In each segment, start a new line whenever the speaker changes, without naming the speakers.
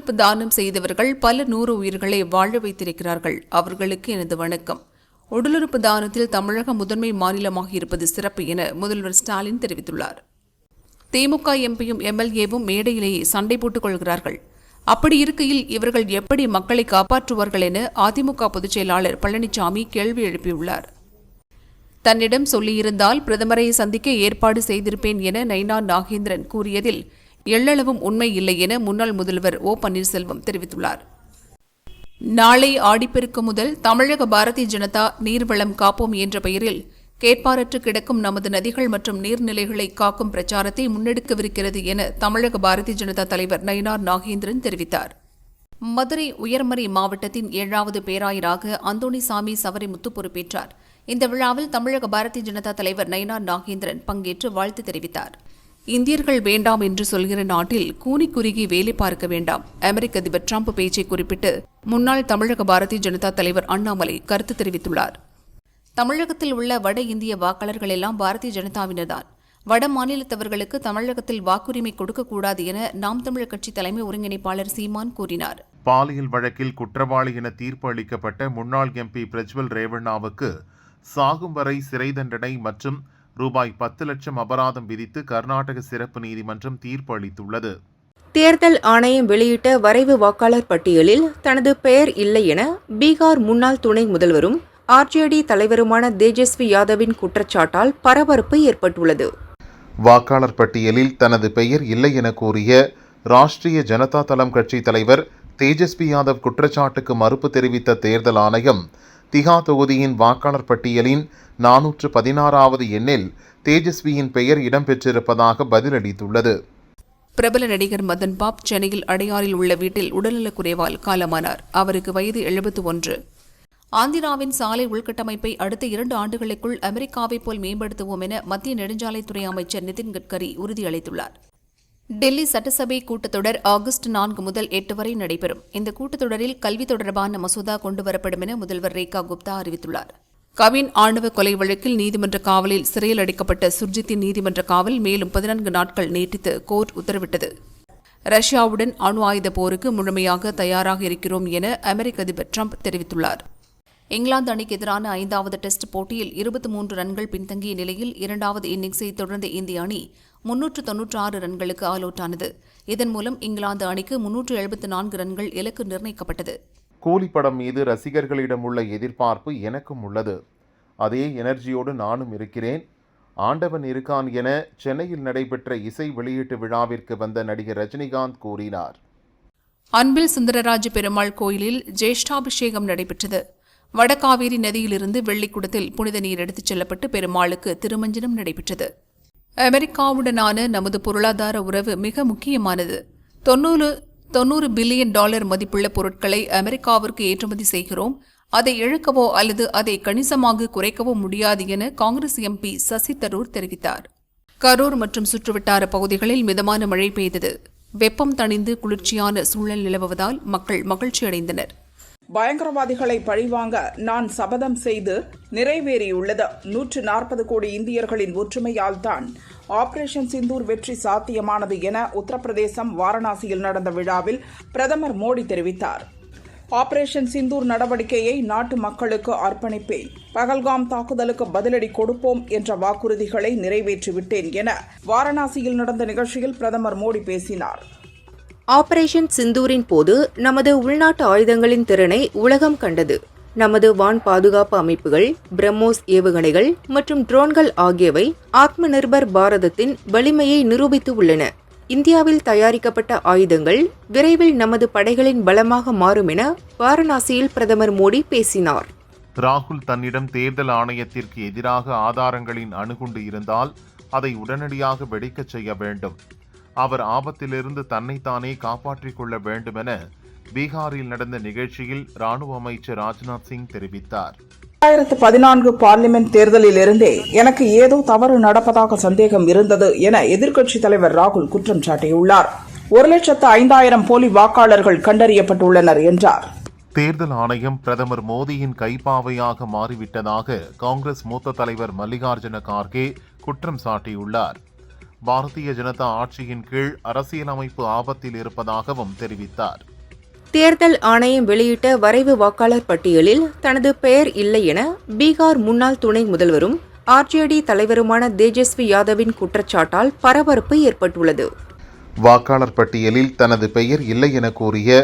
உடலுறுப்பு தானம் செய்தவர்கள் பல 100 உயிர்களை வாழ வைத்திருக்கிறார்கள். அவர்களுக்கு எனது வணக்கம். உடலுறுப்பு தானத்தில் தமிழகம் முதன்மை மாநிலமாக இருப்பது சிறப்பு என முதல்வர் ஸ்டாலின் தெரிவித்துள்ளார். திமுக எம்பியும் எம்எல்ஏவும் மேடையிலேயே சண்டை போட்டுக் கொள்கிறார்கள். அப்படி இருக்கையில் இவர்கள் எப்படி மக்களை காப்பாற்றுவார்கள் என அதிமுக பொதுச் செயலாளர் பழனிசாமி கேள்வி எழுப்பியுள்ளார். தன்னிடம் சொல்லியிருந்தால் பிரதமரை சந்திக்க ஏற்பாடு செய்திருப்பேன் என நயினார் நாகேந்திரன் கூறியதில் எள்ளளவும் உண்மை இல்லை என முன்னாள் முதல்வர் ஓ பன்னீர்செல்வம் தெரிவித்துள்ளார். நாளை ஆடிப்பெருக்கு முதல் தமிழக பாரதிய ஜனதா நீர்வளம் காப்போம் என்ற பெயரில் கேட்பாரற்று கிடக்கும் நமது நதிகள் மற்றும் நீர்நிலைகளை காக்கும் பிரச்சாரத்தை முன்னெடுக்கவிருக்கிறது என தமிழக பாரதிய ஜனதா தலைவர் நயினார் நாகேந்திரன் தெரிவித்தார். மதுரை உயர்மறை மாவட்டத்தின் 7வது பேராயராக அந்தோணிசாமி சவரிமுத்து பொறுப்பேற்றார். இந்த விழாவில் தமிழக பாரதிய ஜனதா தலைவர் நயினார் நாகேந்திரன் பங்கேற்று வாழ்த்து தெரிவித்தார். இந்தியர்கள் வேண்டாம் என்று சொல்கிற நாட்டில் கூனி குறுகி வேலை பார்க்க வேண்டாம். அமெரிக்க அதிபர் டிரம்ப் பேச்சை குறிப்பிட்டு முன்னாள் தமிழக பாரதிய ஜனதா தலைவர் அண்ணாமலை கருத்து தெரிவித்துள்ளார். தமிழகத்தில் உள்ள வட இந்திய வாக்காளர்கள் எல்லாம் பாரதிய ஜனதாவினர்தான். வட மாநிலத்தவர்களுக்கு தமிழகத்தில் வாக்குரிமை கொடுக்கக்கூடாது என நாம் தமிழர் கட்சி தலைமை ஒருங்கிணைப்பாளர் சீமான் கூறினார்.
பாலியல் வழக்கில் குற்றவாளி என தீர்ப்பு அளிக்கப்பட்ட முன்னாள் எம்பி பிரஜ்வல் ரேவண்ணாவுக்கு சாகும் வரை சிறை தண்டனை மற்றும் ரூபாய் 10 லட்சம் அபராதம் விதித்து கர்நாடக சிறப்பு நீதிமன்றம் தீர்ப்பு அளித்துள்ளது.
தேர்தல் ஆணையம் வெளியிட்ட வரைவு வாக்காளர் பட்டியலில் தனது பெயர் இல்லை என பீகார் முன்னாள் துணை முதல்வரும் ஆர்ஜேடி தலைவருமான தேஜஸ்வி யாதவின் குற்றச்சாட்டால் பரபரப்பு ஏற்பட்டுள்ளது.
வாக்காளர் பட்டியலில் தனது பெயர் இல்லை என கூறிய ராஷ்டிரிய ஜனதா தளம் கட்சி தலைவர் தேஜஸ்வி யாதவ் குற்றச்சாட்டுக்கு மறுப்பு தெரிவித்த தேர்தல் ஆணையம் திகா தொகுதியின் வாக்காளர் பட்டியலின் 416வது எண்ணில் தேஜஸ்வியின் பெயர் இடம்பெற்றிருப்பதாக பதிலளித்துள்ளது.
பிரபல நடிகர் மதன் பாப் சென்னையில் அடையாறில் உள்ள வீட்டில் உடல்நலக்குறைவால் காலமானார். அவருக்கு வயது 71. ஆந்திராவின் சாலை உள்கட்டமைப்பை அடுத்த 2 ஆண்டுகளுக்குள் அமெரிக்காவைப் போல் மேம்படுத்துவோம் என மத்திய நெடுஞ்சாலைத்துறை அமைச்சர் நிதின் கட்கரி உறுதியளித்துள்ளார். டெல்லி சட்டசபை கூட்டத்தொடர் ஆகஸ்ட் 4 முதல் 8 வரை நடைபெறும். இந்த கூட்டத்தொடரில் கல்வி தொடர்பான மசோதா கொண்டுவரப்படும் என முதல்வர் ரேகா குப்தா அறிவித்துள்ளார். கவின் ஆணவ கொலை வழக்கில் நீதிமன்ற காவலில் சிறையில் அடைக்கப்பட்ட சுர்ஜித்தின் நீதிமன்ற காவல் மேலும் 14 நாட்கள் நீட்டித்து கோர்ட் உத்தரவிட்டது. ரஷ்யாவுடன் அணு ஆயுத போருக்கு முழுமையாக தயாராக இருக்கிறோம் என அமெரிக்க அதிபர் டிரம்ப் தெரிவித்துள்ளார். இங்கிலாந்து அணிக்கு எதிரான 5வது டெஸ்ட் போட்டியில் 23 ரன்கள் பின்தங்கிய நிலையில் 2வது இன்னிங்ஸை தொடர்ந்த இந்திய அணி 396 ரன்களுக்கு ஆல் அவுட் ஆனது. இதன் மூலம் இங்கிலாந்து அணிக்கு 374 ரன்கள் இலக்கு நிர்ணயிக்கப்பட்டது.
கூலி படம் மீது ரசிகர்களிடம் உள்ள எதிர்பார்ப்பு எனக்கும் உள்ளது. அதே எனர்ஜியோடு நானும் இருக்கிறேன். ஆண்டவன் இருக்கான் என சென்னையில் நடைபெற்ற இசை வெளியீட்டு விழாவிற்கு வந்த நடிகர் ரஜினிகாந்த் கூறினார்.
அன்பில் சுந்தரராஜ பெருமாள் கோயிலில் ஜேஷ்டாபிஷேகம் நடைபெற்றது. வடகாவேரி நதியிலிருந்து வெள்ளிக்குடத்தில் புனித நீர் எடுத்துச் செல்லப்பட்டு பெருமாளுக்கு திருமஞ்சனம் நடைபெற்றது. அமெரிக்காவுடனான நமது பொருளாதார உறவு மிக முக்கியமானது. 90 பில்லியன் டாலர் மதிப்புள்ள பொருட்களை அமெரிக்காவிற்கு ஏற்றுமதி செய்கிறோம். அதை இழக்கவோ அல்லது அதை கணிசமாக குறைக்கவோ முடியாது என காங்கிரஸ் எம்பி சசி தரூர் தெரிவித்தார். கரூர் மற்றும் சுற்றுவட்டார பகுதிகளில் மிதமான மழை பெய்தது. வெப்பம் தணிந்து குளிர்ச்சியான சூழல் நிலவுவதால் மக்கள் மகிழ்ச்சியடைந்தனர்.
பயங்கரவாதிகளை பழிவாங்க நான் சபதம் செய்து நிறைவேறியுள்ளது. 140 கோடி இந்தியர்களின் ஒற்றுமையால் தான் ஆபரேஷன் சிந்தூர் வெற்றி சாத்தியமானது என உத்தரப்பிரதேசம் வாரணாசியில் நடந்த விழாவில் பிரதமர் மோடி தெரிவித்தார். ஆபரேஷன் சிந்தூர் நடவடிக்கையை நாட்டு மக்களுக்கு அர்ப்பணிப்பேன். பகல்காம் தாக்குதலுக்கு பதிலடி கொடுப்போம் என்ற வாக்குறுதிகளை நிறைவேற்றிவிட்டேன் என வாரணாசியில் நடந்த நிகழ்ச்சியில் பிரதமர் மோடி பேசினார்.
ஆபரேஷன் சிந்தூரின் போது நமது உள்நாட்டு ஆயுதங்களின் திறனை உலகம் கண்டது. நமது வான் பாதுகாப்பு அமைப்புகள், பிரம்மோஸ் ஏவுகணைகள் மற்றும் ட்ரோன்கள் ஆகியவை ஆத்ம நிர்பர் பாரதத்தின் வலிமையை நிரூபித்து உள்ளன. இந்தியாவில் தயாரிக்கப்பட்ட ஆயுதங்கள் விரைவில் நமது படைகளின் பலமாக மாறும் என வாரணாசியில் பிரதமர் மோடி பேசினார்.
ராகுல் தன்னிடம் தேர்தல் ஆணையத்திற்கு எதிராக ஆதாரங்களின் அணுகுண்டு இருந்தால் அதை உடனடியாக வெடிக்கச் செய்ய வேண்டும். அவர் ஆபத்திலிருந்து தன்னைத்தானே காப்பாற்றிக் கொள்ள வேண்டும் என பீகாரில் நடந்த நிகழ்ச்சியில் ராணுவ அமைச்சர் ராஜ்நாத் சிங் தெரிவித்தார்.
2014 பார்லிமெண்ட் தேர்தலில் இருந்தே எனக்கு ஏதோ தவறு நடப்பதாக சந்தேகம் இருந்தது என எதிர்க்கட்சித் தலைவர் ராகுல் குற்றம் சாட்டியுள்ளார். 1,05,000 போலி வாக்காளர்கள் கண்டறியப்பட்டுள்ளனர் என்றார்.
தேர்தல் ஆணையம் பிரதமர் மோடியின் கைப்பாவையாக மாறிவிட்டதாக காங்கிரஸ் மூத்த தலைவர் மல்லிகார்ஜுன கார்கே குற்றம் சாட்டியுள்ளார். பாரதிய ஜனதா ஆட்சியின் கீழ் அரசியலமைப்பு ஆபத்தில் இருப்பதாகவும் தெரிவித்தார்.
தேர்தல் ஆணையம் வெளியிட்ட வரைவு வாக்காளர் பட்டியலில் தனது பெயர் இல்லை என பீகார் முன்னாள் துணை முதல்வரும் ஆர்ஜேடி தலைவருமான தேஜஸ்வி யாதவின் குற்றச்சாட்டால் பரபரப்பு ஏற்பட்டுள்ளது.
வாக்காளர் பட்டியலில் தனது பெயர் இல்லை என கூறிய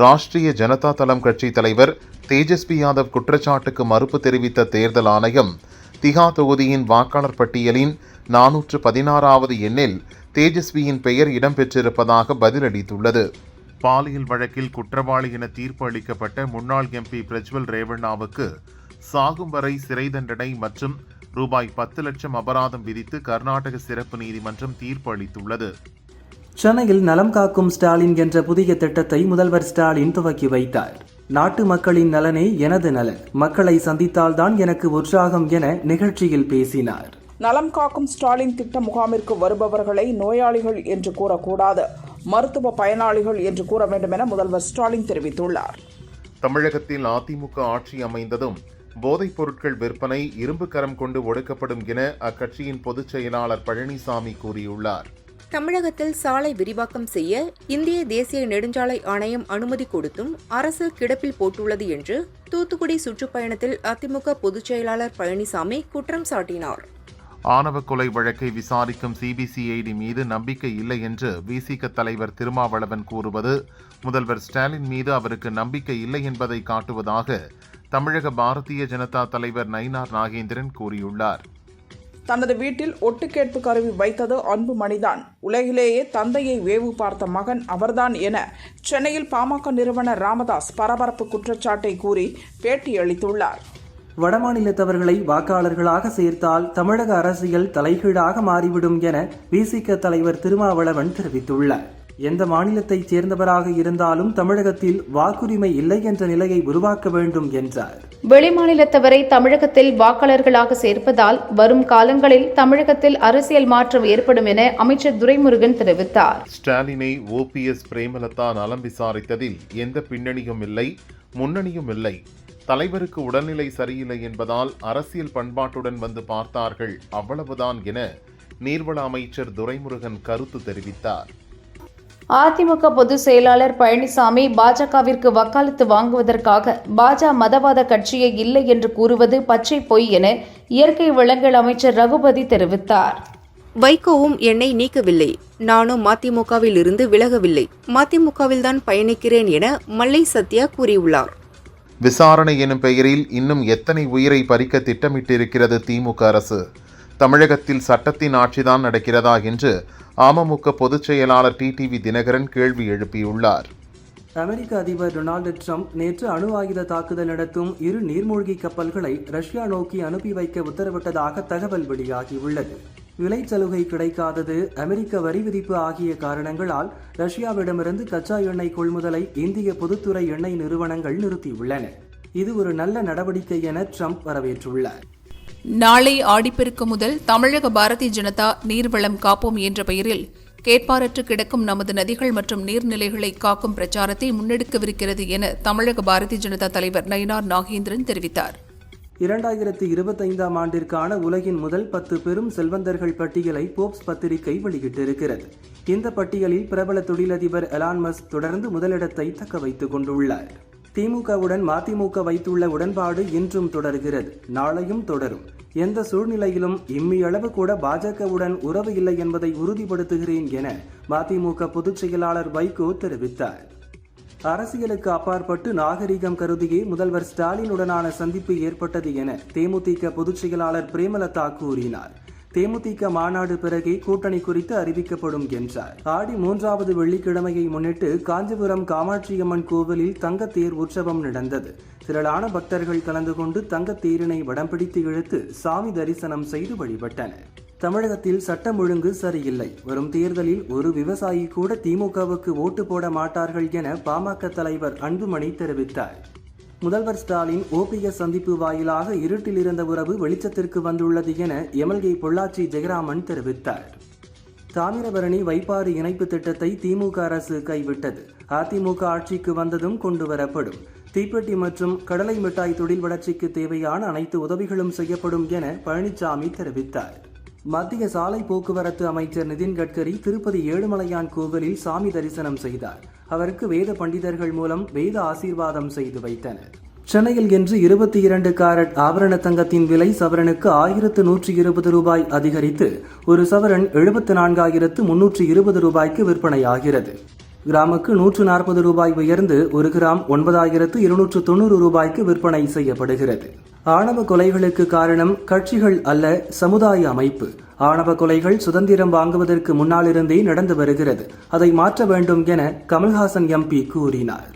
ராஷ்டிரிய ஜனதா தளம் கட்சி தலைவர் தேஜஸ்வி யாதவ் குற்றச்சாட்டுக்கு மறுப்பு தெரிவித்த தேர்தல் ஆணையம் திகா தொகுதியின் வாக்காளர் பட்டியலின் 416வது எண்ணில் தேஜஸ்வியின் பெயர் இடம்பெற்றிருப்பதாக பதிலளித்துள்ளது. பாலியல் வழக்கில் குற்றவாளி என தீர்ப்பு அளிக்கப்பட்ட முன்னாள் எம்பி பிரஜ்வல் ரேவண்ணாவுக்கு சாகும் வரை சிறை தண்டனை மற்றும் ரூபாய் 10 லட்சம் அபராதம் விதித்து கர்நாடக சிறப்பு நீதிமன்றம் தீர்ப்பு அளித்துள்ளது.
சென்னையில் நலம் காக்கும் ஸ்டாலின் என்ற புதிய திட்டத்தை முதல்வர் ஸ்டாலின் துவக்கி வைத்தார். நாட்டு மக்களின் நலனே எனது நலன், மக்களை சந்தித்தால்தான் எனக்கு உற்சாகம் என நிகழ்ச்சியில் பேசினார்.
நலம் காக்கும் ஸ்டாலின் திட்ட முகாமிற்கு வருபவர்களை நோயாளிகள் என்று கூறக்கூடாது, மருத்துவ பயனாளிகள் என்று கூற வேண்டும் என முதல்வர் ஸ்டாலின் தெரிவித்துள்ளார்.
தமிழகத்தில் அதிமுக ஆட்சி அமைந்ததும் போதைப் பொருட்கள் விற்பனை இரும்பு கரம் கொண்டு ஒடுக்கப்படும் என அக்கட்சியின் பொதுச் செயலாளர் பழனிசாமி கூறியுள்ளார்.
தமிழகத்தில் சாலை விரிவாக்கம் செய்ய இந்திய தேசிய நெடுஞ்சாலை ஆணையம் அனுமதி கொடுத்தும் அரசு கிடப்பில் போட்டுள்ளது என்று தூத்துக்குடி சுற்றுப்பயணத்தில் அதிமுக பொதுச் செயலாளர் பழனிசாமி குற்றம் சாட்டினார்.
ஆணவ கொலை வழக்கை விசாரிக்கும் சிபிசிஐடி மீது நம்பிக்கை இல்லை என்று விசிக தலைவர் திருமாவளவன் கூறுவது முதல்வர் ஸ்டாலின் மீது அவருக்கு நம்பிக்கை இல்லை என்பதை காட்டுவதாக தமிழக பாரதிய ஜனதா தலைவர் நயினார் நாகேந்திரன் கூறியுள்ளார்.
தனது வீட்டில் ஒட்டுக்கேட்பு கருவி வைத்தது அன்புமணிதான், உலகிலேயே தந்தையை வேவு பார்த்த மகன் அவர்தான் என சென்னையில் பாமக நிறுவனர் ராமதாஸ் பரபரப்பு குற்றச்சாட்டை கூறி பேட்டியளித்துள்ளார்.
வடமாநிலத்தவர்களை வாக்காளர்களாக சேர்த்தால் தமிழக அரசியல் தலைகீழாக மாறிவிடும் என விசிக தலைவர் திருமாவளவன் தெரிவித்துள்ளார். எந்த மாநிலத்தைச் சேர்ந்தவராக இருந்தாலும் தமிழகத்தில் வாக்குரிமை இல்லை என்ற நிலையை உருவாக்க வேண்டும் என்றார்.
வெளிமாநிலத்தவரை தமிழகத்தில் வாக்காளர்களாக சேர்ப்பதால் வரும் காலங்களில் தமிழகத்தில் அரசியல் மாற்றம் ஏற்படும் என அமைச்சர் துரைமுருகன் தெரிவித்தார்.
ஸ்டாலினை OPS பிரேமலதா நலம் விசாரித்ததில் எந்த பின்னணியும் இல்லை, முன்னணியும் இல்லை. தலைவருக்கு உடல்நிலை சரியில்லை என்பதால் அரசியல் பண்பாட்டுடன் வந்து பார்த்தார்கள், அவ்வளவுதான் என நீர்வள அமைச்சர் துரைமுருகன் கருத்து தெரிவித்தார்.
அதிமுக பொதுச் செயலாளர் பழனிசாமி பாஜகவிற்கு வக்காலத்து வாங்குவதற்காக மதவாத கட்சியே இல்லை என்று கூறுவது பச்சை பொய் என இயற்கை வளங்கள் அமைச்சர் ரகுபதி தெரிவித்தார்.
வைகோவும் என்னை நீக்கவில்லை, நானும் மதிமுகவில் இருந்து விலகவில்லை, மதிமுகவில்தான் பயணிக்கிறேன் என மல்லை சத்யா கூறியுள்ளார்.
விசாரணை எனும் பெயரில் இன்னும் எத்தனை உயிரை பறிக்க திட்டமிட்டிருக்கிறது திமுக அரசு? தமிழகத்தில் சட்டத்தின் ஆட்சிதான் நடக்கிறதா என்று அமமுக பொதுச் செயலாளர் டிடிவி தினகரன் கேள்வி எழுப்பியுள்ளார்.
அமெரிக்க அதிபர் டொனால்டு ட்ரம்ப் நேற்று அணு ஆயுத தாக்குதல் நடத்தும் 2 நீர்மூழ்கி கப்பல்களை ரஷ்யா நோக்கி அனுப்பி வைக்க உத்தரவிட்டதாக தகவல் வெளியாகியுள்ளது. விலை சலுகை கிடைக்காதது, அமெரிக்க வரி விதிப்பு ஆகிய காரணங்களால் ரஷ்யாவிடமிருந்து கச்சா எண்ணெய் கொள்முதலை இந்திய பொதுத்துறை எண்ணெய் நிறுவனங்கள் நிறுத்தியுள்ளன. இது ஒரு நல்ல நடவடிக்கை என ட்ரம்ப் வரவேற்றுள்ளார்.
நாளை ஆடிப்பெருக்கு முதல் தமிழக பாரதிய ஜனதா நீர்வளம் காப்போம் என்ற பெயரில் கேட்பாரற்று கிடக்கும் நமது நதிகள் மற்றும் நீர்நிலைகளை காக்கும் பிரச்சாரத்தை முன்னெடுக்கவிருக்கிறது என தமிழக பாரதிய ஜனதா தலைவர் நயினார் நாகேந்திரன் தெரிவித்தார்.
2025ஆம் ஆண்டிற்கான உலகின் முதல் 10 பெரும் செல்வந்தர்கள் பட்டியலை போப்ஸ் பத்திரிகை வெளியிட்டிருக்கிறது. இந்த பட்டியலில் பிரபல தொழிலதிபர் எலான் மஸ்க் தொடர்ந்து முதலிடத்தை தக்க வைத்துக் கொண்டுள்ளார். திமுகவுடன் மதிமுக வைத்துள்ள உடன்பாடு இன்றும் தொடர்கிறது, நாளையும் தொடரும். எந்த சூழ்நிலையிலும் இம்மியளவு கூட பாஜகவுடன் உறவு இல்லை என்பதை உறுதிப்படுத்துகிறேன் என மதிமுக பொதுச் செயலாளர் வைகோ தெரிவித்தார். அரசியலுக்கு அப்பாற்பட்டு நாகரிகம் கருதியே முதல்வர் ஸ்டாலினுடனான சந்திப்பு ஏற்பட்டது என தேமுதிக பொதுச் செயலாளர் பிரேமலதா கூறினார். தேமுதிக மாநாடு பிறகே கூட்டணி குறித்து அறிவிக்கப்படும் என்றார். ஆடி 3வது வெள்ளிக்கிழமையை முன்னிட்டு காஞ்சிபுரம் காமாட்சியம்மன் கோவிலில் தங்கத்தேர் உற்சவம் நடந்தது. திரளான பக்தர்கள் கலந்து கொண்டு தங்கத்தேரினை வடம் பிடித்து இழுத்து சாமி தரிசனம் செய்து வழிபட்டனர். தமிழகத்தில் சட்டம் ஒழுங்கு சரியில்லை, வரும் தேர்தலில் ஒரு விவசாயி கூட திமுகவுக்கு ஓட்டு போட மாட்டார்கள் என பாமக தலைவர் அன்புமணி தெரிவித்தார். முதல்வர் ஸ்டாலின் OPS சந்திப்பு வாயிலாக இருட்டில் இருந்த உறவு வெளிச்சத்திற்கு வந்துள்ளது என எம்எல்ஏ பொள்ளாச்சி ஜெயராமன் தெரிவித்தார். தாமிரபரணி வைப்பாறு இணைப்பு திட்டத்தை திமுக அரசு கைவிட்டது. அதிமுக ஆட்சிக்கு வந்ததும் கொண்டுவரப்படும். தீப்பெட்டி மற்றும் கடலை மிட்டாய் தொழில் வளர்ச்சிக்கு தேவையான அனைத்து உதவிகளும் செய்யப்படும் என பழனிசாமி தெரிவித்தார். மத்திய சாலை போக்குவரத்து அமைச்சர் நிதின் கட்கரி திருப்பதி ஏழுமலையான் கோவிலில் சாமி தரிசனம் செய்தார். அவருக்கு வேத பண்டிதர்கள் மூலம் வேத ஆசீர்வாதம் செய்து வைத்தனர். சென்னையில் இன்று 22 கேரட் ஆபரண தங்கத்தின் விலை சவரனுக்கு 1120 ரூபாய் அதிகரித்து ஒரு சவரன் 74,320 ரூபாய்க்கு விற்பனையாகிறது. கிராமுக்கு 140 ரூபாய் உயர்ந்து ஒரு கிராம் 9,290 ரூபாய்க்கு விற்பனை செய்யப்படுகிறது. ஆணவ கொலைகளுக்கு காரணம் கட்சிகள் அல்ல, சமுதாய அமைப்பு. ஆணவ கொலைகள் சுதந்திரம் வாங்குவதற்கு முன்னாலிருந்தே நடந்து வருகிறது. அதை மாற்ற வேண்டும் என கமல்ஹாசன் எம்பி கூறினார்.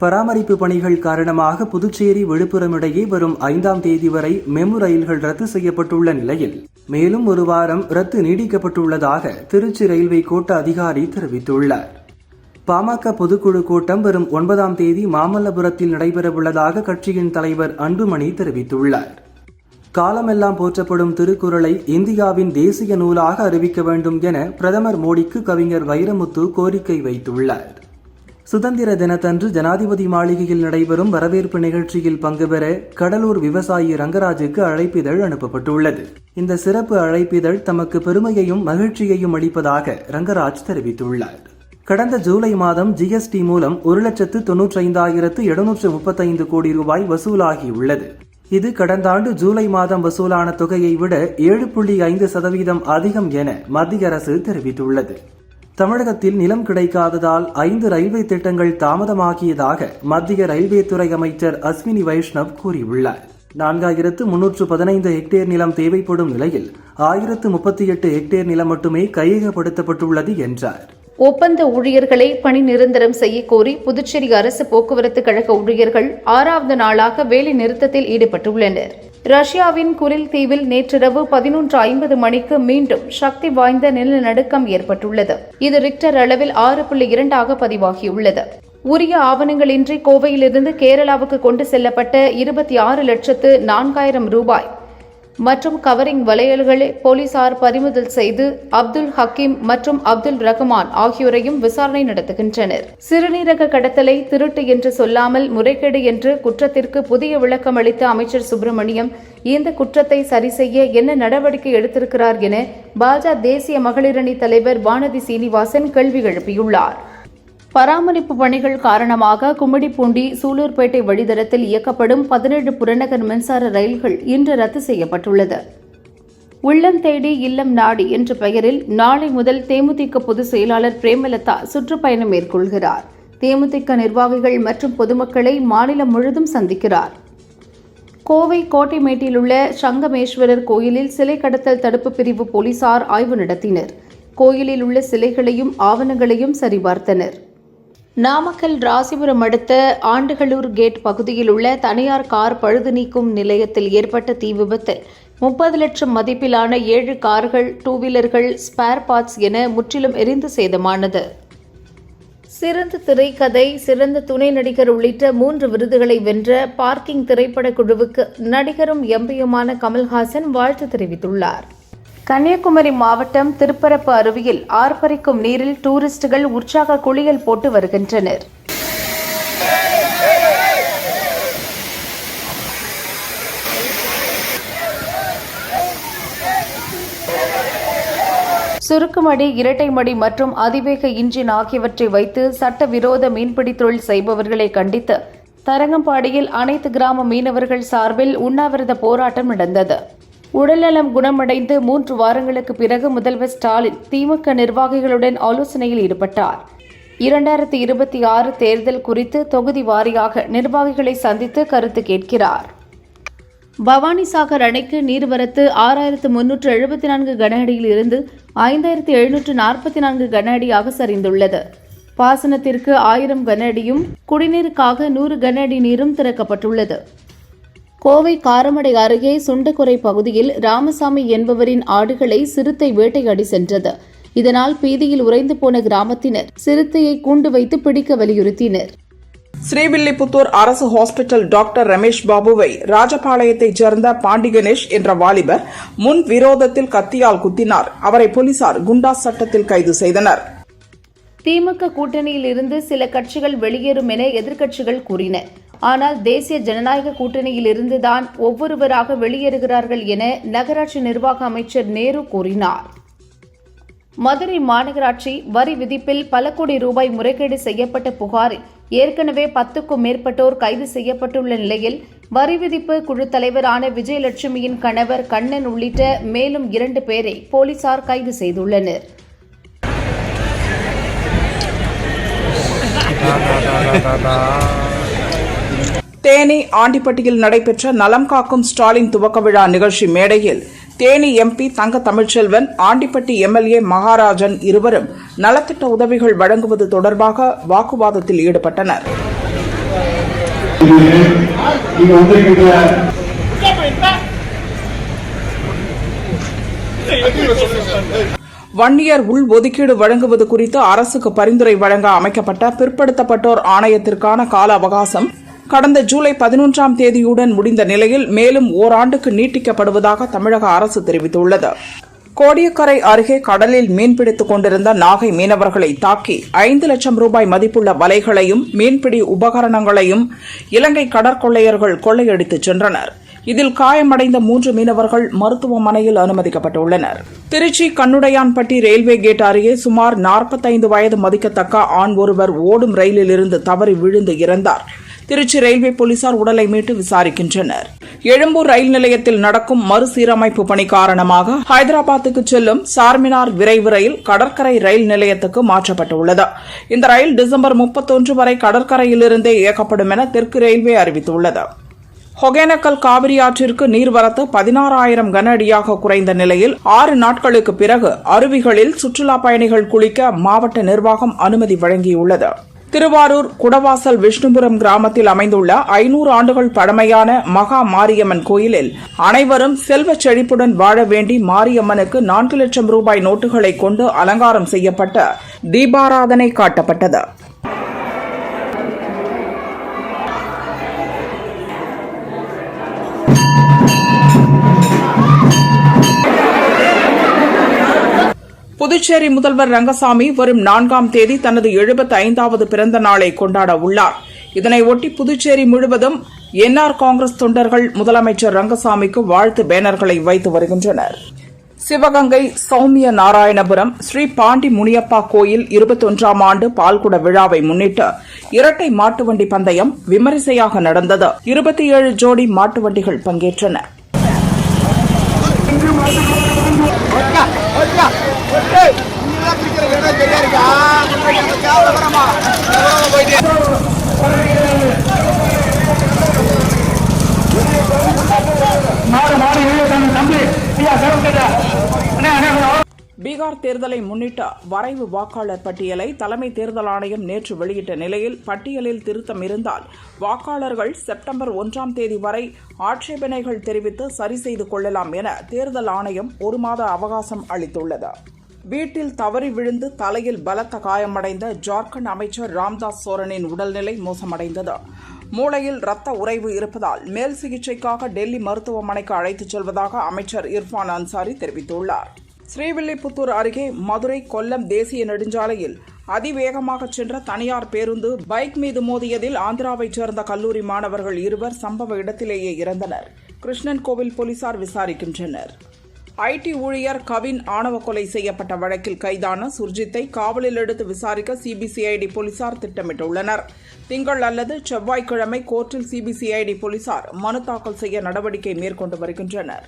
பராமரிப்பு பணிகள் காரணமாக புதுச்சேரி விழுப்புரம் இடையே வரும் 5ஆம் தேதி வரை மெமு ரயில்கள் ரத்து செய்யப்பட்டுள்ள நிலையில் மேலும் ஒரு வாரம் ரத்து நீடிக்கப்பட்டுள்ளதாக திருச்சி ரயில்வே கோட்ட அதிகாரி தெரிவித்துள்ளார். பாமக பொதுக்குழு கூட்டம் வரும் 9ஆம் தேதி மாமல்லபுரத்தில் நடைபெறவுள்ளதாக கட்சியின் தலைவர் அன்புமணி தெரிவித்துள்ளார். காலமெல்லாம் போற்றப்படும் திருக்குறளை இந்தியாவின் தேசிய நூலாக அறிவிக்க வேண்டும் என பிரதமர் மோடிக்கு கவிஞர் வைரமுத்து கோரிக்கை வைத்துள்ளார். சுதந்திர தினத்தன்று ஜனாதிபதி மாளிகையில் நடைபெறும் வரவேற்பு நிகழ்ச்சியில் பங்குபெற கடலூர் விவசாயி ரங்கராஜுக்கு அழைப்பிதழ் அனுப்பப்பட்டுள்ளது. இந்த சிறப்பு அழைப்பிதழ் தமக்கு பெருமையையும் மகிழ்ச்சியையும் அளிப்பதாக ரங்கராஜ் தெரிவித்துள்ளார். கடந்த ஜூலை மாதம் ஜிஎஸ்டி மூலம் 1,95,735 கோடி ரூபாய் வசூலாகியுள்ளது. இது கடந்த ஆண்டு ஜூலை மாதம் வசூலான தொகையை விட 7.5% அதிகம் என மத்திய அரசு தெரிவித்துள்ளது. தமிழகத்தில் நிலம் கிடைக்காததால் 5 ரயில்வே திட்டங்கள் தாமதமாகியதாக மத்திய ரயில்வே துறை அமைச்சர் அஸ்வினி வைஷ்ணவ் கூறியுள்ளார். 4,315 ஹெக்டேர் நிலம் தேவைப்படும் நிலையில் 1,038 ஹெக்டேர் நிலம் மட்டுமே கையகப்படுத்தப்பட்டுள்ளது என்றார்.
ஒப்பந்த ஊழியர்களை பணி நிரந்தரம் செய்ய கோரி புதுச்சேரி அரசு போக்குவரத்து கழக ஊழியர்கள் 6வது நாளாக வேலை நிறுத்தத்தில் ஈடுபட்டுள்ளனர். ரஷ்யாவின் குரில் தீவில் நேற்றிரவு 11:50 மணிக்கு மீண்டும் சக்தி வாய்ந்த நிலநடுக்கம் ஏற்பட்டுள்ளது. இது ரிக்டர் அளவில் 6.2 பதிவாகியுள்ளது. உரிய ஆவணங்களின்றி கோவையிலிருந்து கேரளாவுக்கு கொண்டு செல்லப்பட்ட 26,04,000 ரூபாய் மற்றும் கவரிங் வளையல்களை போலீசார் பறிமுதல் செய்து அப்துல் ஹக்கீம் மற்றும் அப்துல் ரஹ்மான் ஆகியோரையும் விசாரணை நடத்துகின்றனர். சிறுநீரக கடத்தலை திருட்டு என்று சொல்லாமல் முறைகேடு என்று குற்றத்திற்கு புதிய விளக்கம் அளித்த அமைச்சர் சுப்பிரமணியம் இந்த குற்றத்தை சரி செய்ய என்ன நடவடிக்கை எடுத்திருக்கிறார் என பாஜக தேசிய மகளிரணி தலைவர் வானதி சீனிவாசன் கேள்வி எழுப்பியுள்ளார். பராமரிப்பு பணிகள் காரணமாக கும்மிடிப்பூண்டி சூலூர்பேட்டை வழித்தடத்தில் இயக்கப்படும் 17 புறநகர் மின்சார ரயில்கள் இன்று ரத்து செய்யப்பட்டுள்ளது. உள்ளம் தேடி இல்லம் நாடி என்ற பெயரில் நாளை முதல் தேமுதிக பொதுச் செயலாளர் பிரேமலதா சுற்றுப்பயணம் மேற்கொள்கிறார். தேமுதிக நிர்வாகிகள் மற்றும் பொதுமக்களை மாநிலம் முழுதும் சந்திக்கிறார். கோவை கோட்டைமேட்டில் உள்ள சங்கமேஸ்வரர் கோயிலில் சிலை கடத்தல் தடுப்பு பிரிவு போலீசார் ஆய்வு நடத்தினர். கோயிலில் உள்ள சிலைகளையும் ஆவணங்களையும் சரிபார்த்தனர். நாமக்கல் ராசிபுரம் அடுத்த ஆண்டுகளூர் கேட் பகுதியில் உள்ள தனியார் கார் பழுது நீக்கும் நிலையத்தில் ஏற்பட்ட தீ விபத்தில் 30 லட்சம் மதிப்பிலான 7 கார்கள், 2 வீலர்கள், ஸ்பேர் பார்ட்ஸ் என முற்றிலும் எரிந்து சேதமானது. சிறந்த திரைக்கதை, சிறந்த துணை நடிகர் உள்ளிட்ட 3 விருதுகளை வென்ற பார்க்கிங் திரைப்பட குழுவுக்கு நடிகரும் எம்பியுமான கமல்ஹாசன் வாழ்த்து தெரிவித்துள்ளார். கன்னியாகுமரி மாவட்டம் திருப்பரப்பு அருவியில் ஆர்ப்பரிக்கும் நீரில் டூரிஸ்டுகள் உற்சாக குளியல் போட்டு வருகின்றனர். சுருக்குமடி, இரட்டைமடி மற்றும் அதிவேக இன்ஜின் ஆகியவற்றை வைத்து சட்டவிரோத மீன்பிடி தொழில் செய்பவர்களை கண்டித்து தரங்கம்பாடியில் அனைத்து கிராம மீனவர்கள் சார்பில் உண்ணாவிரத போராட்டம் நடந்தது. உடல்நலம் குணமடைந்து 3 வாரங்களுக்கு பிறகு முதல்வர் ஸ்டாலின் திமுக நிர்வாகிகளுடன் ஆலோசனையில் ஈடுபட்டார். 2026 தேர்தல் குறித்து தொகுதி வாரியாக நிர்வாகிகளை சந்தித்து கருத்து கேட்கிறார். பவானிசாகர் அணைக்கு நீர்வரத்து 6,374 கன அடியில் இருந்து 5,744 கன அடியாக சரிந்துள்ளது. பாசனத்திற்கு 1000 கன அடியும், குடிநீருக்காக 100 கன அடி நீரும் திறக்கப்பட்டுள்ளது. கோவை காரமடை அருகே சுண்டக்குறை பகுதியில் ராமசாமி என்பவரின் ஆடுகளை சிறுத்தை வேட்டையாடி சென்றது. இதனால் பீதியில் உறைந்து போன கிராமத்தினர் சிறுத்தையை கூண்டு வைத்து பிடிக்க வலியுறுத்தினர்.
ஸ்ரீவில்லிபுத்தூர் அரசு ஹாஸ்பிட்டல் டாக்டர் ரமேஷ் பாபுவை ராஜபாளையத்தைச் சேர்ந்த பாண்டி கணேஷ் என்ற வாலிபர் முன் விரோதத்தில் கத்தியால் குத்தினார். அவரை போலீசார் குண்டாஸ் சட்டத்தில் கைது செய்தனர்.
திமுக கூட்டணியில் இருந்து சில கட்சிகள் வெளியேறும் என எதிர்க்கட்சிகள் கூறின. ஆனால் தேசிய ஜனநாயக கூட்டணியில் இருந்துதான் ஒவ்வொருவராக வெளியேறுகிறார்கள் என நகராட்சி நிர்வாக அமைச்சர் நேரு கூறினார். மதுரை மாநகராட்சி வரி விதிப்பில் பல கோடி ரூபாய் முறைகேடு செய்யப்பட்ட புகாரில் ஏற்கனவே 10க்கும் மேற்பட்டோர் கைது செய்யப்பட்டுள்ள நிலையில் வரி விதிப்பு குழு தலைவரான விஜயலட்சுமியின் கணவர் கண்ணன் உள்ளிட்ட மேலும் 2 பேரை போலீசார் கைது செய்துள்ளனர்.
தேனி ஆண்டிப்பட்டியில் நடைபெற்ற நலம் காக்கும் ஸ்டாலின் துவக்க விழா நிகழ்ச்சி மேடையில் தேனி எம்பி தங்க தமிழ்ச்செல்வன், ஆண்டிப்பட்டி எம்எல்ஏ மகாராஜன் இருவரும் நலத்திட்ட உதவிகள் வழங்குவது தொடர்பாக வாக்குவாதத்தில் ஈடுபட்டனர். வன்னியர் உள் ஒதுக்கீடு வழங்குவது குறித்து அரசுக்கு பரிந்துரை வழங்க அமைக்கப்பட்ட பிற்படுத்தப்பட்டோர் ஆணையத்திற்கான கால அவகாசம் கடந்த ஜூலை 11ஆம் தேதியுடன் முடிந்த நிலையில் மேலும் ஓராண்டுக்கு நீட்டிக்கப்படுவதாக தமிழக அரசு தெரிவித்துள்ளது. கோடியக்கரை அருகே கடலில் மீன்பிடித்துக் கொண்டிருந்த நாகை மீனவர்களை தாக்கி 5 லட்சம் ரூபாய் மதிப்புள்ள வலைகளையும் மீன்பிடி உபகரணங்களையும் இலங்கை கடற்கொள்ளையர்கள் கொள்ளையடித்துச் சென்றனர். இதில் காயமடைந்த 3 மீனவர்கள் மருத்துவமனையில் அனுமதிக்கப்பட்டுள்ளனர். திருச்சி கண்ணுடையான்பட்டி ரயில்வே கேட் அருகே சுமார் 45 வயது மதிக்கத்தக்க ஆண் ஒருவர் ஓடும் ரயிலில் இருந்து தவறி விழுந்து இறந்தார். திருச்சி ரயில்வே போலீசார் உடலை மீட்டு விசாரிக்கின்றனர். எழும்பூர் ரயில் நிலையத்தில் நடக்கும் மறுசீரமைப்பு பணி காரணமாக ஹைதராபாத்துக்கு செல்லும் சார்மினார் விரைவு ரயில் கடற்கரை ரயில் நிலையத்துக்கு மாற்றப்பட்டுள்ளது. இந்த ரயில் டிசம்பர் 31 வரை கடற்கரையிலிருந்தே இயக்கப்படும் என தெற்கு ரயில்வே அறிவித்துள்ளது. ஒகேனக்கல் காவிரி ஆற்றிற்கு நீர்வரத்து 16,000 கன அடியாக குறைந்த நிலையில் 6 நாட்களுக்கு பிறகு அருவிகளில் சுற்றுலா பயணிகள் குளிக்க மாவட்ட நிர்வாகம் அனுமதி வழங்கியுள்ளது. திருவாரூர் குடவாசல் விஷ்ணுபுரம் கிராமத்தில் அமைந்துள்ள 500 ஆண்டுகள் பழமையான மகா மாரியம்மன் கோயிலில் அனைவரும் செல்வச் செழிப்புடன் வாழ வேண்டி மாரியம்மனுக்கு 4 லட்சம் ரூபாய் நோட்டுகளை கொண்டு அலங்காரம் செய்யப்பட்ட தீபாராதனை காட்டப்பட்டது. புதுச்சேரி முதல்வர் ரங்கசாமி வரும் 4ஆம் தேதி தனது 75வது பிறந்த நாளை கொண்டாட உள்ளார். இதனையொட்டி புதுச்சேரி முழுவதும் என்ஆர் காங்கிரஸ் தொண்டர்கள் முதலமைச்சர் ரங்கசாமிக்கு வாழ்த்து பேனர்களை வைத்து வருகின்றனர். சிவகங்கை சௌமிய நாராயணபுரம் ஸ்ரீ பாண்டி முனியப்பா கோயில் 21ஆம் ஆண்டு பால்குட விழாவை முன்னிட்டு இரட்டை மாட்டுவண்டி பந்தயம் விமரிசையாக நடந்தது. 27 ஜோடி மாட்டுவண்டிகள் பங்கேற்றன. பீகார் தேர்தலை முன்னிட்டு வரைவு வாக்காளர் பட்டியலை தலைமை தேர்தல் ஆணையம் நேற்று வெளியிட்ட நிலையில் பட்டியலில் திருத்தம் இருந்தால் வாக்காளர்கள் செப்டம்பர் 1ஆம் தேதி வரை ஆட்சேபனைகள் தெரிவித்து சரி செய்து கொள்ளலாம் என தேர்தல் ஆணையம் 1 மாத அவகாசம் அளித்துள்ளது. வீட்டில் தவறி விழுந்து தலையில் பலத்த காயமடைந்த ஜார்க்கண்ட் அமைச்சர் ராம்தாஸ் சோரனின் உடல்நிலை மோசமடைந்தது. மூளையில் இரத்த உறைவு இருப்பதால் மேல் சிகிச்சைக்காக டெல்லி மருத்துவமனைக்கு அழைத்துச் செல்வதாக அமைச்சர் இர்ஃபான் அன்சாரி தெரிவித்துள்ளார். ஸ்ரீவில்லிபுத்தூர் அருகே மதுரை கொல்லம் தேசிய நெடுஞ்சாலையில் அதிவேகமாக சென்ற தனியார் பேருந்து பைக் மீது மோதியதில் ஆந்திராவைச் சேர்ந்த கல்லூரி மாணவர்கள் 2 சம்பவ இடத்திலேயே இறந்தனர். கிருஷ்ணன் கோவில் போலீசார் விசாரிக்கின்றனர். ஐடி ஊழியர் கவின் ஆணவ கொலை செய்யப்பட்ட வழக்கில் கைதான சுர்ஜித்தை காவலில் எடுத்து விசாரிக்க சிபிசிஐடி போலீசார் திட்டமிட்டுள்ளனர். திங்கள் அல்லது செவ்வாய்க்கிழமை கோர்ட்டில் சிபிசிஐடி போலீசார் மனு தாக்கல் செய்ய நடவடிக்கை மேற்கொண்டு வருகின்றனர்.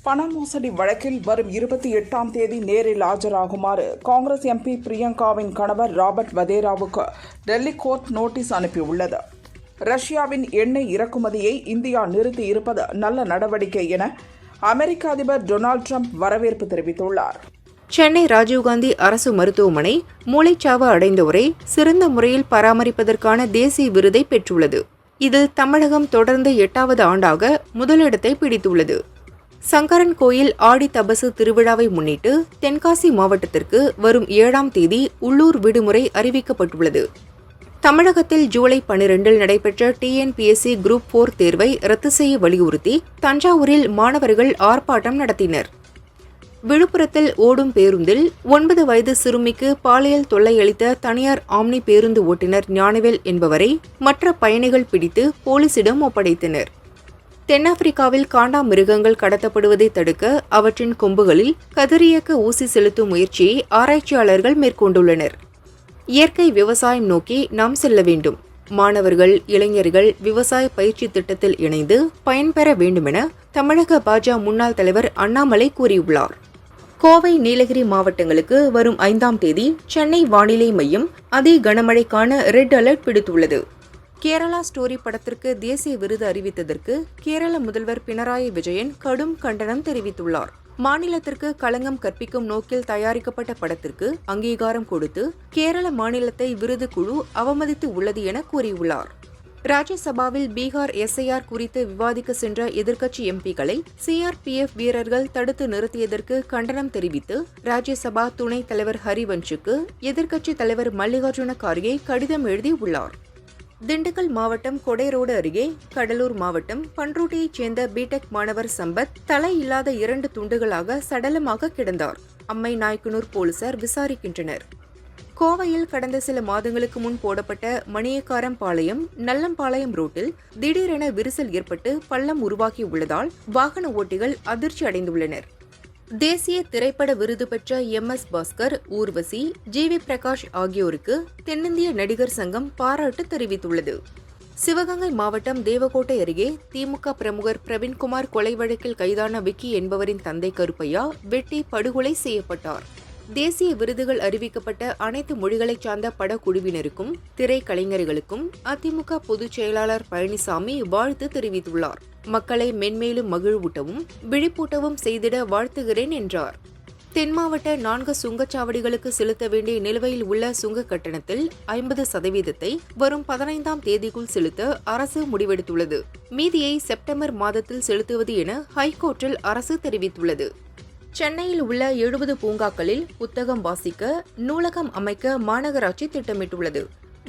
பண மோசடி வழக்கில் வரும் 28ஆம் தேதி நேரில் ஆஜராகுமாறு காங்கிரஸ் எம்பி பிரியங்காவின் கணவர் ராபர்ட் வதேராவுக்கு டெல்லி கோர்ட் நோட்டீஸ் அனுப்பியுள்ளது. ரஷ்யாவின் எண்ணெய் இறக்குமதியை இந்தியா நிறுத்தி இருப்பது நல்ல நடவடிக்கை என அமெரிக்க அதிபர் டொனால்டு டிரம்ப் வரவேற்பு தெரிவித்துள்ளார்.
சென்னை ராஜீவ்காந்தி அரசு மருத்துவமனை மூளைச்சாவு அடைந்தோரை சிறந்த முறையில் பராமரிப்பதற்கான தேசிய விருதை பெற்றுள்ளது. இதில் தமிழகம் தொடர்ந்து 8வது ஆண்டாக முதலிடத்தை பிடித்துள்ளது. சங்கரன் கோயில் ஆடி தபசு திருவிழாவை முன்னிட்டு தென்காசி மாவட்டத்திற்கு வரும் 7ஆம் தேதி உள்ளூர் விடுமுறை அறிவிக்கப்பட்டுள்ளது. தமிழகத்தில் ஜூலை 12 நடைபெற்ற டிஎன்பிஎஸ்சி குரூப் 4 தேர்வை ரத்து செய்ய வலியுறுத்தி தஞ்சாவூரில் மாணவர்கள் ஆர்ப்பாட்டம் நடத்தினர். விழுப்புரத்தில் ஓடும் பேருந்தில் 9 வயது சிறுமிக்கு பாலியல் தொல்லையளித்த தனியார் ஆம்னி பேருந்து ஓட்டுநர் ஞானவேல் என்பவரை மற்ற பயணிகள் பிடித்து போலீசிடம் ஒப்படைத்தனர். தென்னாப்பிரிக்காவில் காண்டாமிருகங்கள் கடத்தப்படுவதை தடுக்க அவற்றின் கொம்புகளில் கதிரியக்க ஊசி செலுத்தும் முயற்சியை ஆராய்ச்சியாளர்கள் மேற்கொண்டுள்ளனர். இயற்கை விவசாயம் நோக்கி நாம் செல்ல வேண்டும். மாணவர்கள், இளைஞர்கள் விவசாய பயிற்சி திட்டத்தில் இணைந்து பயன்பெற வேண்டுமென தமிழக பாஜக முன்னாள் தலைவர் அண்ணாமலை கூறியுள்ளார். கோவை, நீலகிரி மாவட்டங்களுக்கு வரும் 5ஆம் தேதி சென்னை வானிலை மையம் அதி கனமழைக்கான ரெட் அலர்ட் விடுத்துள்ளது. கேரளா ஸ்டோரி படத்திற்கு தேசிய விருது அறிவித்ததற்கு கேரள முதல்வர் பினராயி விஜயன் கடும் கண்டனம் தெரிவித்துள்ளார். மாநிலத்திற்கு களங்கம் கற்பிக்கும் நோக்கில் தயாரிக்கப்பட்ட படத்திற்கு அங்கீகாரம் கொடுத்து கேரள மாநிலத்தை விருது குழு அவமதித்து உள்ளது என கூறியுள்ளார். ராஜ்யசபாவில் பீகார் எஸ்ஐஆர் குறித்து விவாதிக்க சென்ற எதிர்க்கட்சி எம்பிக்களை சிஆர்பிஎஃப் வீரர்கள் தடுத்து நிறுத்தியதற்கு கண்டனம் தெரிவித்து ராஜ்யசபா துணைத் தலைவர் ஹரிவன்ஷுக்கு எதிர்க்கட்சித் தலைவர் மல்லிகார்ஜுன கார்கே கடிதம் எழுதியுள்ளார். திண்டுக்கல் மாவட்டம் கொடைரோடு அருகே கடலூர் மாவட்டம் பன்ருட்டியைச் சேர்ந்த பிடெக் மாணவர் சம்பத் தலை இல்லாத 2 துண்டுகளாக சடலமாக கிடந்தார். அம்மை நாயக்கனூர் போலீசார் விசாரிக்கின்றனர். கோவையில் கடந்த சில மாதங்களுக்கு முன் போடப்பட்ட மணியக்காரம்பாளையம் நல்லம்பாளையம் ரோட்டில் திடீரென விரிசல் ஏற்பட்டு பள்ளம் உருவாகியுள்ளதால் வாகன ஓட்டிகள் அதிர்ச்சி அடைந்துள்ளனர். தேசிய திரைப்பட விருது பெற்ற MS பாஸ்கர், ஊர்வசி, GV பிரகாஷ் ஆகியோருக்கு தென்னிந்திய நடிகர் சங்கம் பாராட்டு தெரிவித்துள்ளது. சிவகங்கை மாவட்டம் தேவக்கோட்டை அருகே திமுக பிரமுகர் பிரவீன்குமார் கொலை வழக்கில் கைதான விக்கி என்பவரின் தந்தை கருப்பையா வெட்டி படுகொலை செய்யப்பட்டார். தேசிய விருதுகள் அறிவிக்கப்பட்ட அனைத்து மொழிகளைச் சார்ந்த படக்குழுவினருக்கும் திரைக்கலைஞர்களுக்கும் அதிமுக பொதுச் செயலாளர் பழனிசாமி வாழ்த்து தெரிவித்துள்ளார். மக்களை மென்மேலும் மகிழ்வூட்டவும் விழிப்பூட்டவும் செய்திட வாழ்த்துகிறேன் என்றார். தென் மாவட்ட 4 சுங்கச்சாவடிகளுக்கு செலுத்த வேண்டிய நிலுவையில் உள்ள சுங்க கட்டணத்தில் 50% வரும் 15ஆம் தேதிக்குள் செலுத்த அரசு முடிவெடுத்துள்ளது. மீதியை செப்டம்பர் மாதத்தில் செலுத்துவது என ஹைகோர்ட்டில் அரசு தெரிவித்துள்ளது. சென்னையில் உள்ள 70 பூங்காக்களில் புத்தகம் வாசிக்க நூலகம் அமைக்க மாநகராட்சி திட்டமிட்டுள்ளது.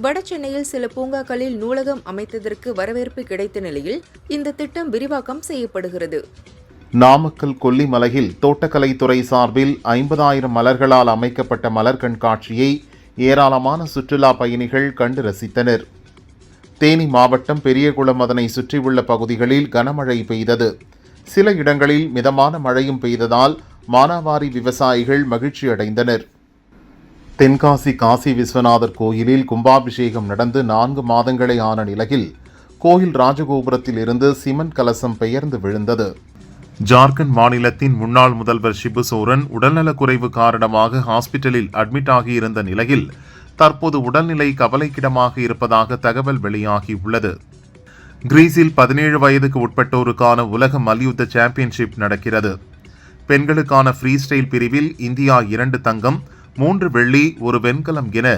வட சென்னையில் சில பூங்காக்களில் நூலகம் அமைத்ததற்கு வரவேற்பு கிடைத்த நிலையில் இந்த திட்டம் விரிவாக்கம் செய்யப்படுகிறது.
நாமக்கல் கொல்லிமலையில் தோட்டக்கலைத்துறை சார்பில் 50,000 மலர்களால் அமைக்கப்பட்ட மலர் கண்காட்சியை ஏராளமான சுற்றுலா பயணிகள் கண்டு ரசித்தனர். தேனி மாவட்டம் பெரியகுளம் அதனை சுற்றியுள்ள பகுதிகளில் கனமழை பெய்தது. சில இடங்களில் மிதமான மழையும் பெய்ததால் மானாவாரி விவசாயிகள் மகிழ்ச்சி அடைந்தனர். தென்காசி காசி விஸ்வநாதர் கோயிலில் கும்பாபிஷேகம் நடந்து 4 மாதங்களே ஆன நிலையில் கோயில் ராஜகோபுரத்தில் இருந்து சிமெண்ட் கலசம் பெயர்ந்து விழுந்தது. ஜார்க்கண்ட் மாநிலத்தின் முன்னாள் முதல்வர் ஷிபு சோரன் உடல்நலக்குறைவு காரணமாக ஹாஸ்பிட்டலில் அட்மிட் ஆகியிருந்த நிலையில் தற்போது உடல்நிலை கவலைக்கிடமாக இருப்பதாக தகவல் வெளியாகியுள்ளது. கிரீஸில் 17 வயதுக்கு உட்பட்டோருக்கான உலக மல்யுத்த சாம்பியன்ஷிப் நடக்கிறது. பெண்களுக்கான ஃப்ரீ ஸ்டைல் பிரிவில் இந்தியா 2 தங்கம், 3 வெள்ளி, 1 வெண்கலம் என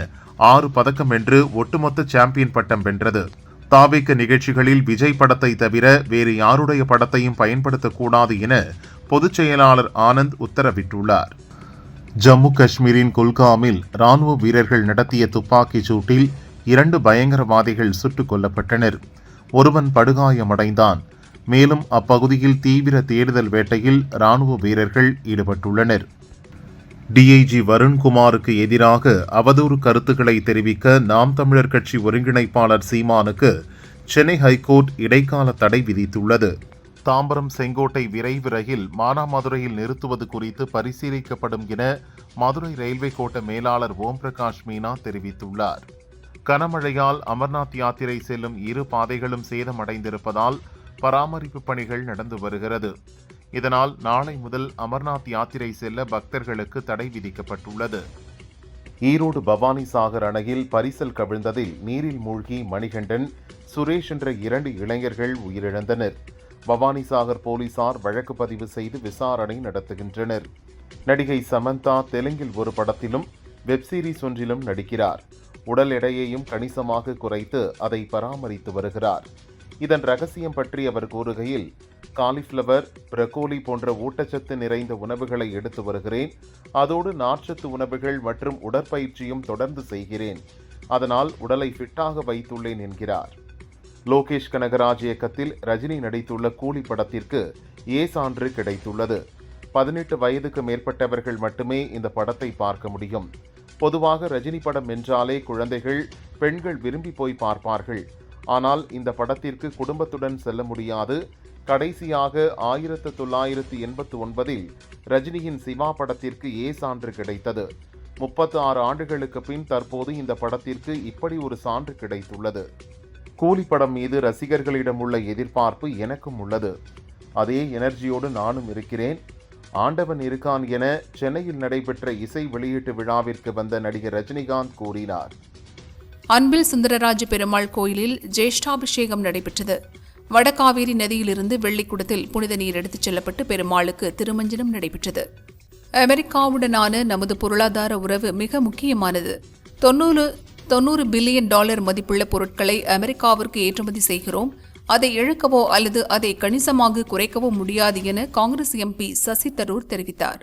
6 பதக்கம் வென்று ஒட்டுமொத்த சாம்பியன் பட்டம் வென்றது. தாவேக்க நிகழ்ச்சிகளில் விஜய் படத்தை தவிர வேறு யாருடைய படத்தையும் பயன்படுத்தக்கூடாது என பொதுச் செயலாளர் ஆனந்த் உத்தரவிட்டுள்ளார். ஜம்மு காஷ்மீரின் குல்காமில் ராணுவ வீரர்கள் நடத்திய துப்பாக்கிச் சூட்டில் 2 பயங்கரவாதிகள் சுட்டுக் கொல்லப்பட்டனர். ஒருவன் படுகாயமடைந்தான். மேலும் அப்பகுதியில் தீவிர தேடுதல் வேட்டையில் ராணுவ வீரர்கள் ஈடுபட்டுள்ளனர். டிஐஜி வருண்குமாருக்கு எதிராக அவதூறு கருத்துக்களை தெரிவிக்க நாம் தமிழர் கட்சி ஒருங்கிணைப்பாளர் சீமானுக்கு சென்னை ஹைகோர்ட் இடைக்கால தடை விதித்துள்ளது. தாம்பரம் செங்கோட்டை விரைவு ரயில் மானாமதுரையில் நிறுத்துவது குறித்து பரிசீலிக்கப்படும் என மதுரை ரயில்வே கோட்ட மேலாளர் ஓம் பிரகாஷ் மீனா தெரிவித்துள்ளார். கனமழையால் அமர்நாத் யாத்திரை செல்லும் 2 பாதைகளும் சேதமடைந்திருப்பதால் பராமரிப்பு பணிகள் நடந்து வருகிறது. இதனால் நாளை முதல் அமர்நாத் யாத்திரை செல்ல பக்தர்களுக்கு தடை விதிக்கப்பட்டுள்ளது. ஈரோடு பவானி சாகர் அணையில் பரிசல் கவிழ்ந்ததில் நீரில் மூழ்கி மணிகண்டன், சுரேஷ் என்ற 2 இளைஞர்கள் உயிரிழந்தனர். பவானி சாகர் போலீசார் வழக்கு பதிவு செய்து விசாரணை நடத்துகின்றனர். நடிகை சமந்தா தெலுங்கில் ஒரு படத்திலும் வெப்சீரிஸ் ஒன்றிலும் நடிக்கிறார். உடல் எடையையும் கணிசமாக குறைத்து அதை பராமரித்து வருகிறார். இதன் ரகசியம் பற்றி அவர் கூறுகையில், காலிஃப்ளவர், பிரக்கோலி போன்ற ஊட்டச்சத்து நிறைந்த உணவுகளை எடுத்து வருகிறேன். அதோடு நார்ச்சத்து உணவுகள் மற்றும் உடற்பயிற்சியும் தொடர்ந்து செய்கிறேன். அதனால் உடலை ஃபிட்டாக வைத்துள்ளேன் என்கிறார். லோகேஷ் கனகராஜ் இயக்கத்தில் ரஜினி நடித்துள்ள கூலி படத்திற்கு ஏ சான்று கிடைத்துள்ளது. 18 வயதுக்கு மேற்பட்டவர்கள் மட்டுமே இந்த படத்தை பார்க்க முடியும். பொதுவாக ரஜினி படம் என்றாலே குழந்தைகள், பெண்கள் விரும்பி போய் பார்ப்பார்கள். ஆனால் இந்த படத்திற்கு குடும்பத்துடன் செல்ல முடியாது. கடைசியாக 1989இல் ரஜினியின் சிவா படத்திற்கு ஏ சான்று கிடைத்தது. 36 ஆண்டுகளுக்கு பின் தற்போது இந்த படத்திற்கு இப்படி ஒரு சான்று கிடைத்துள்ளது. கூலி படம் மீது ரசிகர்களிடம் உள்ள எதிர்பார்ப்பு எனக்கும் உள்ளது. அதே எனர்ஜியோடு நானும் இருக்கிறேன். ஆண்டவன் இருக்கான் என சென்னையில் நடைபெற்ற இசை வெளியீட்டு விழாவிற்கு வந்த நடிகர் ரஜினிகாந்த் கூறினார்.
அன்பில் சுந்தரராஜ பெருமாள் கோயிலில் ஜேஷ்டாபிஷேகம் நடைபெற்றது. வடகாவேரி நதியிலிருந்து வெள்ளிக்குடத்தில் புனித நீர் எடுத்துச் செல்லப்பட்டு பெருமாளுக்கு திருமஞ்சனம் நடைபெற்றது. அமெரிக்காவுடனான நமது பொருளாதார உறவு மிக முக்கியமானது. 90 பில்லியன் டாலர் மதிப்புள்ள பொருட்களை அமெரிக்காவிற்கு ஏற்றுமதி செய்கிறோம். அதை இழக்கவோ அல்லது அதை கணிசமாக குறைக்கவோ முடியாது என காங்கிரஸ் எம்பி சசி தரூர் தெரிவித்தார்.